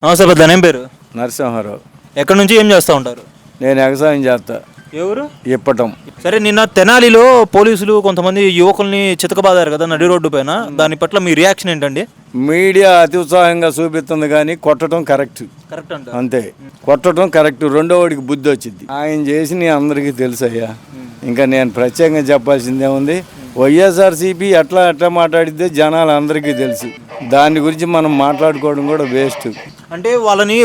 నమస్తే పెద్ద ఏం పేరు? నరసింహారావు. ఎక్కడి నుంచి ఏం చేస్తూ ఉంటారు? నేను వ్యవసాయం చేస్తా. ఎవరు? ఇప్పటం. సరే, నిన్న తెనాలిలో పోలీసులు కొంతమంది యువకుల్ని చితకబాదారు కదా నడి రోడ్డు పైన, దాని పట్ల మీ రియాక్షన్ ఏంటండి? మీడియా అతి ఉత్సాహంగా చూపిస్తుంది కానీ కొట్టడం కరెక్ట్. కరెక్ట్ అంట. అంతే, కొట్టడం కరెక్ట్. రెండో వాడికి బుద్ధి వచ్చింది. ఆయన చేసి అందరికీ తెలుసయ్యా. ఇంకా నేను ప్రత్యేకంగా చెప్పాల్సిందే ఉంది. వైఎస్ఆర్సీపీ ఎట్లా మాట్లాడితే జనాలు అందరికీ తెలుసు. దాని గురించి మనం మాట్లాడుకోవడం కూడా వేస్ట్. అంటే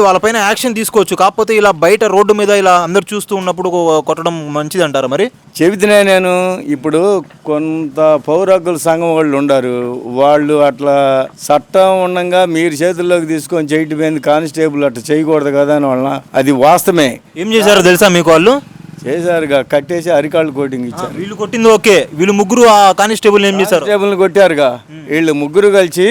వాళ్ళపైన యాక్షన్ తీసుకోవచ్చు, కాకపోతే ఇలా బయట రోడ్డు మీద ఇలా అందరు చూస్తూ ఉన్నప్పుడు కొట్టడం మంచిది అంటారా? మరి చెబితేనే నేను ఇప్పుడు కొంత పౌర హక్కుల సంఘం వాళ్ళు ఉండారు. వాళ్ళు అట్లా చట్టం ఉండగా మీరు చేతుల్లోకి తీసుకొని చేయటం కానిస్టేబుల్ అట్లా చేయకూడదు కదా అని వాళ్ళ అది వాస్తవమే. ఏం చేశారో తెలుసా మీకు? వాళ్ళు చేశారుగా, కట్టేసి అరికాళ్ళు కోటింగ్ ఇచ్చారు. వీళ్ళు కొట్టింది ఓకే, వీళ్ళు ముగ్గురు ఆ కానిస్టేబుల్ ఏం చేశారు? కానిస్టేబుల్ని కొట్టారుగా. వీళ్ళు ముగ్గురు కలిసి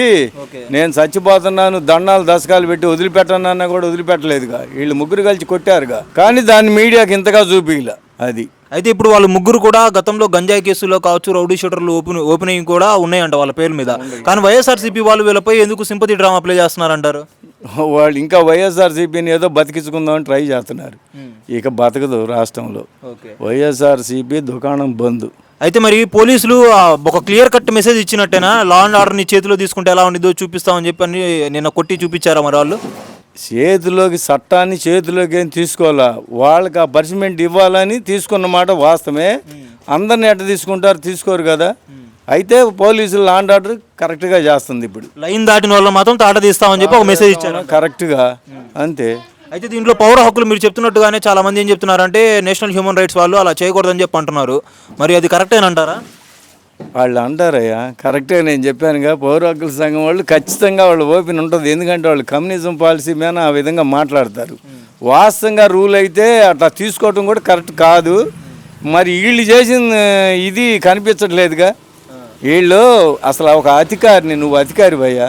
నేను చచ్చిపోతున్నాను దండాలు దశకాలు పెట్టి వదిలిపెట్టనన్నా కూడా వదిలిపెట్టలేదుగా. వీళ్ళు ముగ్గురు కలిసి కొట్టారుగా, కానీ దాన్ని మీడియాకి ఇంతగా చూపిలా. అది అయితే ఇప్పుడు వాళ్ళు ముగ్గురు కూడా గతంలో గంజాయి కేసులో కావచ్చు, రౌడీ షూటర్లు ఓపెనింగ్ కూడా ఉన్నాయంట వాళ్ళ పేరు మీద. కానీ వైఎస్ఆర్సీపీ వాళ్ళు వీళ్ళపై ఎందుకు సింపతి డ్రామా ప్లే చేస్తున్నారంటారు? వాళ్ళు ఇంకా వైఎస్ఆర్సీపీని ఏదో బతికించుకుందామని ట్రై చేస్తున్నారు. ఇక బతకదు రాష్ట్రంలో. వైఎస్ఆర్సీపీ దుకాణం బంద్. అయితే మరి పోలీసులు ఒక క్లియర్ కట్ మెసేజ్ ఇచ్చినట్టేనా? లా అండ్ ఆర్డర్ని చేతిలో తీసుకుంటే ఎలా ఉండిద్దో చూపిస్తామని చెప్పి నిన్న కొట్టి చూపించారా మరి వాళ్ళు? చేతిలోకి చట్టాన్ని చేతిలోకి ఏం తీసుకోవాలా, వాళ్ళకి ఆ పనిష్మెంట్ ఇవ్వాలని తీసుకున్న మాట వాస్తవమే. అందరిని ఎట్ట తీసుకుంటారు? తీసుకోరు కదా. అయితే పోలీసులు లా అండ్ ఆర్డర్ కరెక్ట్గా చేస్తుంది. ఇప్పుడు లైన్ దాటిన వాళ్ళు మాత్రం తాట తీస్తామని చెప్పి ఒక మెసేజ్ ఇచ్చారు కరెక్ట్గా. అంతే. అయితే దీంట్లో పౌర హక్కులు మీరు చెప్తున్నట్టుగానే చాలా మంది ఏం చెప్తున్నారంటే నేషనల్ హ్యూమన్ రైట్స్ వాళ్ళు అలా చేయకూడదని చెప్పి అంటున్నారు. మరి అది కరెక్టేనంటారా? వాళ్ళు అంటారయ్యా, కరెక్టే. నేను చెప్పానుగా, పౌర హక్కుల సంఘం వాళ్ళు ఖచ్చితంగా వాళ్ళు ఓపెన్ ఉంటుంది. ఎందుకంటే వాళ్ళు కమ్యూనిజం పాలసీ మీద ఆ విధంగా మాట్లాడతారు. వాస్తవంగా రూల్ అయితే అట్లా తీసుకోవడం కూడా కరెక్ట్ కాదు. మరి వీళ్ళు చేసిన ఇది కనిపించట్లేదుగా. వీళ్ళు అసలు ఒక అధికారిని, నువ్వు అధికారి భయ్యా,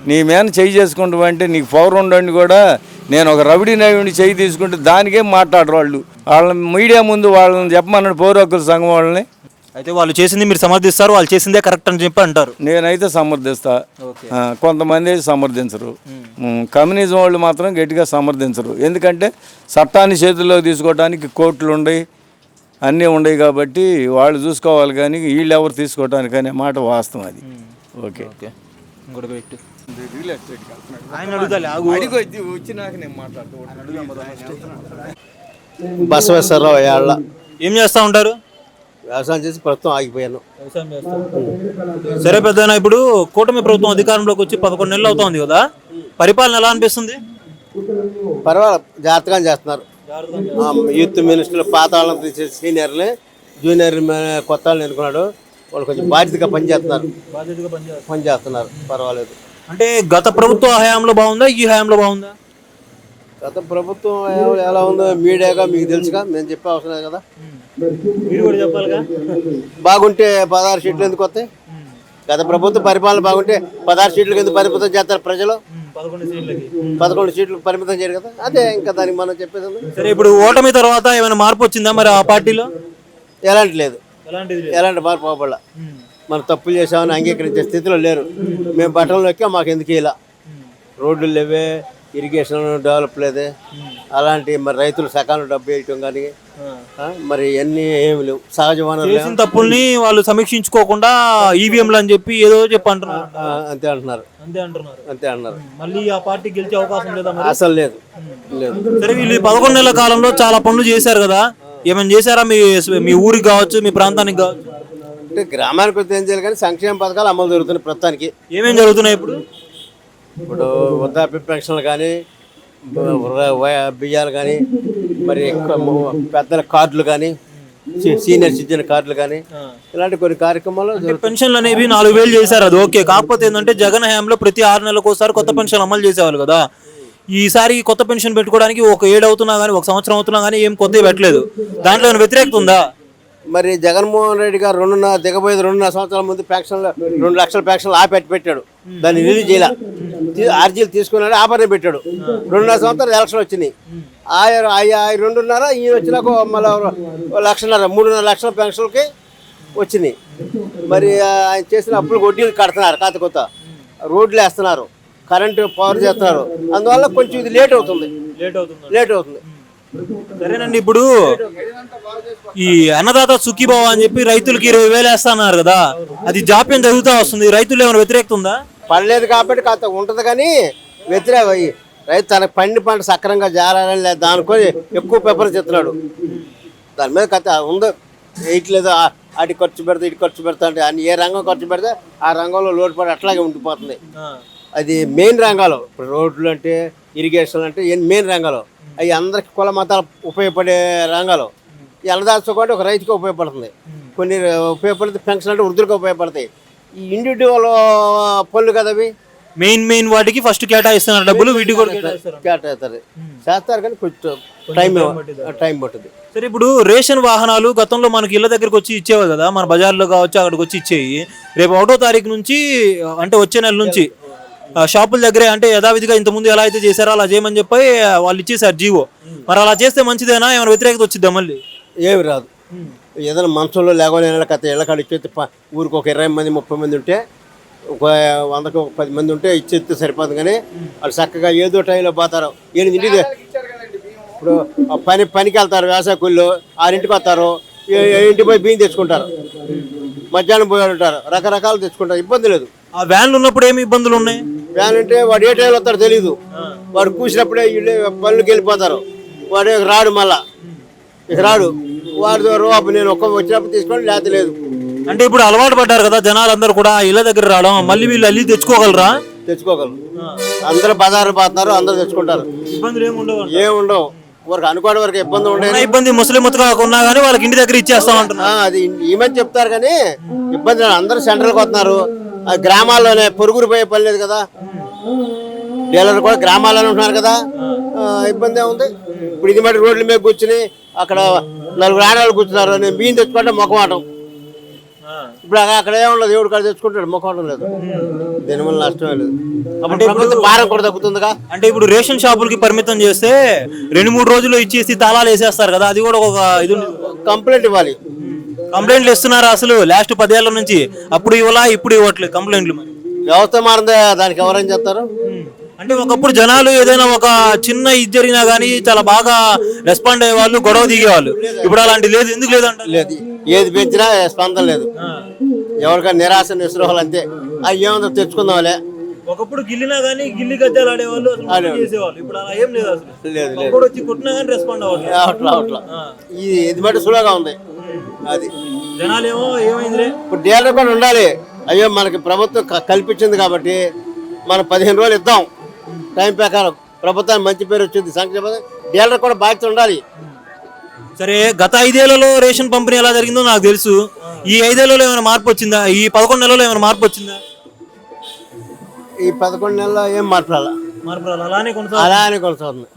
నీ మీద చేయి చేసుకుంటావు అంటే నీకు పవర్ ఉండండి కూడా. నేను ఒక రౌడీ నాయుడిని చేయి తీసుకుంటే దానికేం మాట్లాడరు వాళ్ళు. వాళ్ళని మీడియా ముందు వాళ్ళని చెప్పమన్నాడు పౌర హక్కుల సంఘం వాళ్ళని. అయితే వాళ్ళు చేసింది మీరు సమర్థిస్తారు, వాళ్ళు చేసిందే కరెక్ట్ అని చెప్పి అంటారు. నేనైతే సమర్థిస్తా, కొంతమంది సమర్థించరు. కమ్యూనిజం వాళ్ళు మాత్రం గట్టిగా సమర్థించరు. ఎందుకంటే చట్టాన్ని చేతుల్లో తీసుకోవడానికి కోర్టులు ఉన్నాయి, అన్నీ ఉన్నాయి కాబట్టి వాళ్ళు చూసుకోవాలి. కానీ వీళ్ళు ఎవరు తీసుకోవటానికి అనే మాట వాస్తవం. అది ఓకే. బసవేశ్వరరావు ఏళ్ళ. ఏం చేస్తూ ఉంటారు? వ్యవసాయం చేసి ప్రస్తుతం ఆగిపోయాను. సరే పెద్దనా, ఇప్పుడు కూటమి ప్రభుత్వం అధికారంలోకి వచ్చి 11 నెలలు అవుతోంది కదా, పరిపాలన ఎలా అనిపిస్తుంది? పర్వాలేదు, జాగ్రత్తగా చేస్తున్నారు. యూత్ మినిస్టర్లు పాత వాళ్ళని తీసేసి సీనియర్లు, జూనియర్ కొత్త వాళ్ళని ఎన్నుకున్నాడు. వాళ్ళు కొంచెం బాధ్యతగా పనిచేస్తున్నారు. పర్వాలేదు. అంటే గత ప్రభుత్వ హయాంలో బాగుందా, ఈ హయాంలో బాగుందా? గత ప్రభుత్వం ఎలా ఉందో మీడియాగా మీకు తెలుసుగా, మేము చెప్పే అవసరం లేదు కదా. మీరు కూడా చెప్పాలిగా. బాగుంటే 16 సీట్లు ఎందుకు వస్తాయి? గత ప్రభుత్వం పరిపాలన బాగుంటే 16 సీట్లకు ఎందుకు పరిమితం చేస్తారు ప్రజలు? 11 సీట్లు పరిమితం చేయరు కదా. అదే ఇంకా దానికి మనం చెప్పేది. సరే, ఇప్పుడు ఓటమి తర్వాత ఏమైనా మార్పు వచ్చిందా మరి ఆ పార్టీలో? ఎలాంటి లేదు, ఎలాంటి మార్పు అవ్వబడ. మనం తప్పులు చేసామని అంగీకరించే స్థితిలో లేరు. మేము బట్టల్లోకి మాకు ఎందుకు ఇలా రోడ్లు లేవే, ఇరిగేషన్ డెవలప్ లేదే, అలాంటి మరి రైతులు సకాలం డబ్బు వేయటం కానీ మరి ఇవన్నీ ఏమి లేవు. సహజ వనరులు తప్పుల్ని వాళ్ళు సమీక్షించుకోకుండా ఈవీఎంలు అని చెప్పి ఏదో చెప్పి అంటున్నారు. అంతే అంటున్నారు. మళ్ళీ ఆ పార్టీ గెలిచే అవకాశం లేదా? అసలు లేదు. సరే, వీళ్ళు 11 నెలల కాలంలో చాలా పనులు చేశారు కదా, ఏమైనా చేశారా మీ ఊరికి కావచ్చు, మీ ప్రాంతానికి కావచ్చు? అంటే గ్రామానికి వస్తే ఏం చేయాలి కానీ సంక్షేమ పథకాలు అమలు జరుగుతున్నాయి ప్రస్తుతానికి. ఏమేమి జరుగుతున్నాయి ఇప్పుడు? వృద్ధాప్య పెన్షన్లు కానీ, బియ్యాలు కానీ, మరి పెద్దల కార్డులు కానీ, సీనియర్ సిటిజన్ కార్డులు కానీ, ఇలాంటి కొన్ని కార్యక్రమాలు. పెన్షన్లు అనేవి 4,000 చేశారు, అది ఓకే. కాకపోతే ఏంటంటే జగన్ హయాంలో ప్రతి 6 నెలలకు ఒకసారి కొత్త పెన్షన్ అమలు చేసేవాళ్ళు కదా. ఈసారి కొత్త పెన్షన్ పెట్టుకోవడానికి ఒక 7 అవుతున్నా కానీ, ఒక సంవత్సరం అవుతున్నా కానీ ఏం కొత్తవి పెట్టలేదు. దాంట్లో ఏమైనా వ్యతిరేకత ఉందా? మరి జగన్మోహన్ రెడ్డి గారు 2.5 సంవత్సరాల ముందు పెన్షన్లు 2 లక్షల పెన్షన్లు పెట్టాడు. దాన్ని రిలీజ్ చేయాల, అర్జీలు తీసుకున్నాడు, ఆపరే పెట్టాడు. 2.5 సంవత్సరాలు ఎలక్షన్ వచ్చినాయి. 2.5 ఈయన వచ్చినాక మళ్ళీ 3.5 లక్షల పెన్షన్లకి వచ్చినాయి. మరి ఆయన చేసిన అప్పులు వడ్డీలు కడుతున్నారు, కొత్త రోడ్లు వేస్తున్నారు, కరెంటు పవర్ చేస్తున్నారు. అందువల్ల కొంచెం ఇది లేట్ అవుతుంది. సరేనండి. ఇప్పుడు ఈ అన్నదాత సుఖీభావ అని చెప్పి రైతులకి 20,000 వేస్తున్నారు కదా, అది జాప్యం జరుగుతూ వస్తుంది. రైతులు ఏమైనా వ్యతిరేకత ఉందా? పడలేదు కాబట్టి కాస్త ఉంటుంది, కానీ రైతు తన పంట సక్రంగా జారాలని లేదు దానికొని ఎక్కువ పేపర్ చెప్తున్నాడు. దాని మీద కథ ఉందో వేయట్లేదు. అటు ఖర్చు పెడతా ఇటు ఖర్చు పెడతా అంటే అన్ని ఏ రంగం ఖర్చు పెడితే ఆ రంగంలో లోటుపడి అట్లాగే ఉండిపోతుంది. అది మెయిన్ రంగాలు. ఇప్పుడు రోడ్లు అంటే, ఇరిగేషన్ అంటే మెయిన్ రంగాలు. అవి అందరికి కుల మతాలు ఉపయోగపడే రంగాలు. ఈ అన్నదాత కూడా ఒక రైతుకి ఉపయోగపడుతుంది. కొన్ని ఉపయోగపడితే పెన్షన్ అంటే వృద్ధులకు ఉపయోగపడతాయి. ఈ ఇండివిజువల్ పనులు కదా అవి. మెయిన్ వాటికి ఫస్ట్ కేటాయిస్తున్నారు డబ్బులు, వీటికి కూడా కేటాయిస్తారు, చేస్తారు, కానీ కొంచెం టైం పట్టుద్ది. సరే, ఇప్పుడు రేషన్ వాహనాలు గతంలో మనకి ఇళ్ళ దగ్గరకు వచ్చి ఇచ్చేవారు కదా, మన బజార్లో కావచ్చు అక్కడికి వచ్చి ఇచ్చేవి. రేపు 1వ తారీఖు నుంచి అంటే వచ్చే నెల నుంచి షాపుల దగ్గరే అంటే యథావిధిగా ఇంతకుముందు ఎలా అయితే చేశారో అలా చేయమని చెప్పి వాళ్ళు ఇచ్చేసారు జీవో. మరి అలా చేస్తే మంచిదేనా? ఏమైనా వ్యతిరేకత వచ్చిద్దా మళ్ళీ? ఏమి రాదు. ఏదైనా మంచంలో లేకపోయినా కథ ఇళ్ళకాడ ఇచ్చేస్తే ఊరికి ఒక 20 మంది 30 మంది ఉంటే, ఒక 100కి ఒక 10 మంది ఉంటే ఇచ్చేస్తే సరిపోదు. కానీ వాళ్ళు చక్కగా ఏదో టైంలో పోతారు. ఇంటికి ఇప్పుడు పనికి వెళ్తారు, వ్యవసాయ కూలీలు 6ంటికి వస్తారు, 7ంటికి పోయి బియ్యం తెచ్చుకుంటారు, మధ్యాహ్నం పోయి ఉంటారు, రకరకాలు తెచ్చుకుంటారు, ఇబ్బంది లేదు. ఆ వ్యాన్లు ఉన్నప్పుడు ఏమి ఇబ్బందులు ఉన్నాయి? వ్యాన్ అంటే వాడు ఏ టైంలో వస్తారో తెలీదు. వాడు కూసినప్పుడే వీళ్ళు పనులకు వెళ్ళిపోతారు. వాడు రాడు, మళ్ళా ఇక రాడు. వాడి రూపాయి నేను ఒక్క వచ్చినప్పుడు తీసుకోండి, లేకపోతే లేదు. అంటే ఇప్పుడు అలవాటు పడ్డారు కదా జనాలందరూ కూడా ఇళ్ళ దగ్గర రావడం, మళ్ళీ వీళ్ళు అల్లి తెచ్చుకోగలరా? తెచ్చుకోగలరు. అందరూ బజారు పోతున్నారు, అందరూ తెచ్చుకుంటారు. ఇబ్బందులు ఏముండవు. వరకు అనుకోవడం వరకు ఇబ్బంది ఉండేది. ఇబ్బంది ముస్లిం కాకుండా కానీ వాళ్ళకి ఇంటి దగ్గర ఇచ్చేస్తాం అంటున్నారు. అది ఈ మధ్య చెప్తారు, కానీ ఇబ్బంది అందరూ సెంట్రల్కి వస్తున్నారు. గ్రామాల్లోనే పొరుగురు పోయే పని లేదు కదా. డీలర్లు కూడా గ్రామాల్లోనే ఉంటున్నారు కదా, ఇబ్బంది ఏముంది. ఇప్పుడు ఇది మట్టి రోడ్ల మీద కూర్చుని అక్కడ 4 ఆడవాళ్ళు కూర్చున్నారు, నేను బియ్యం తెచ్చుకుంటే మొక్కమాటం. ఇప్పుడు అక్కడ ఏముండదు, దేవుడు కాడ తెచ్చుకుంటాడు, మొక్కమాటం లేదు. దీనివల్ల నష్టమే లేదు. అప్పుడు భారం కూడా తగ్గుతుందిగా. అంటే ఇప్పుడు రేషన్ షాపులకి పరిమితం చేస్తే 2-3 రోజులు ఇచ్చేసి తాళాలు వేసేస్తారు కదా, అది కూడా ఒక ఇది కంప్లైంట్ ఇవ్వాలి. కంప్లైంట్లు ఇస్తున్నారు అసలు లాస్ట్ 10 ఏళ్ల నుంచి. అప్పుడు ఇవ్వాలా, ఇప్పుడు ఇవ్వట్లేదు కంప్లైంట్లు. మరి వ్యవస్థ మారిందే, దానికి ఎవరేం చేస్తారు? అంటే ఒకప్పుడు జనాలు ఏదైనా ఒక చిన్న ఇది జరిగినా కానీ చాలా బాగా రెస్పాండ్ అయ్యే వాళ్ళు, గొడవ దిగేవాళ్ళు. ఇప్పుడు అలాంటి లేదు. ఎందుకు లేదంట? లేదు, ఏది పెంచినా స్పందన లేదు. ఎవరికైనా నిరాశ నిస్పృహలు అంతే. అవి ఏమంతా తెచ్చుకుందాంలే. ఒకప్పుడు గిల్లినా కానీ గిల్లి గజ్జాలు ఆడేవాళ్ళు, చేసేవాళ్ళు. ఇప్పుడు అలా ఏం లేదు అసలు. లేదు, వచ్చి కొట్టినా కానీ రెస్పాండ్ అవ్వట్లా. ఇది మట్టి సులువుగా ఉంది. అది జనాలు ఏమో ఏమైంది. ఇప్పుడు డీలర్ కూడా ఉండాలి. అయ్యో మనకి ప్రభుత్వం కల్పించింది కాబట్టి మనం 15 రోజులు ఇద్దాం, టైం ప్రకారం ప్రభుత్వానికి మంచి పేరు వచ్చింది, సంక్షేమ. డీలర్ కూడా బాధ్యత ఉండాలి. సరే, గత 5 ఏళ్లలో రేషన్ పంపిణీ ఎలా జరిగిందో నాకు తెలుసు. ఈ 5 ఏళ్లలో ఏమైనా మార్పు వచ్చిందా? ఈ 11 నెలల్లో ఏమైనా మార్పు వచ్చిందా? ఈ 11 నెలల్లో ఏం మార్పు అలానే కొనసాగుతుంది.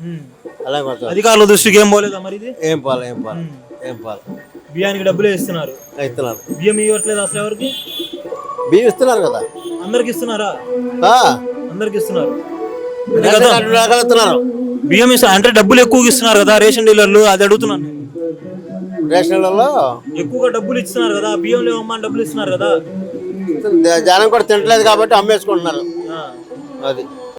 అధికారుల దృష్టికి ఏం పోలేదా మరి? ఇది ఏం పోలే. బియ్యానికి డబ్బులే ఇస్తున్నారు. బియ్యం ఇవ్వట్లేదు అసలు ఎవరికి? బియ్యం ఇస్తున్నారు కదా, అందరికి ఇస్తున్నారా? అందరికి ఇస్తున్నారు. బియ్యం అంటే డబ్బులు ఎక్కువగా ఇస్తున్నారు కదా రేషన్ డీలర్లు, అది అడుగుతున్నాను. రేషన్లలో ఎక్కువగా డబ్బులు ఇస్తున్నారు కదా, బియ్యం లేవమ్మా డబ్బులు ఇస్తున్నారు కదా, జనం కూడా తినట్లేదు కాబట్టి అమ్మేసుకుంటున్నారు. అది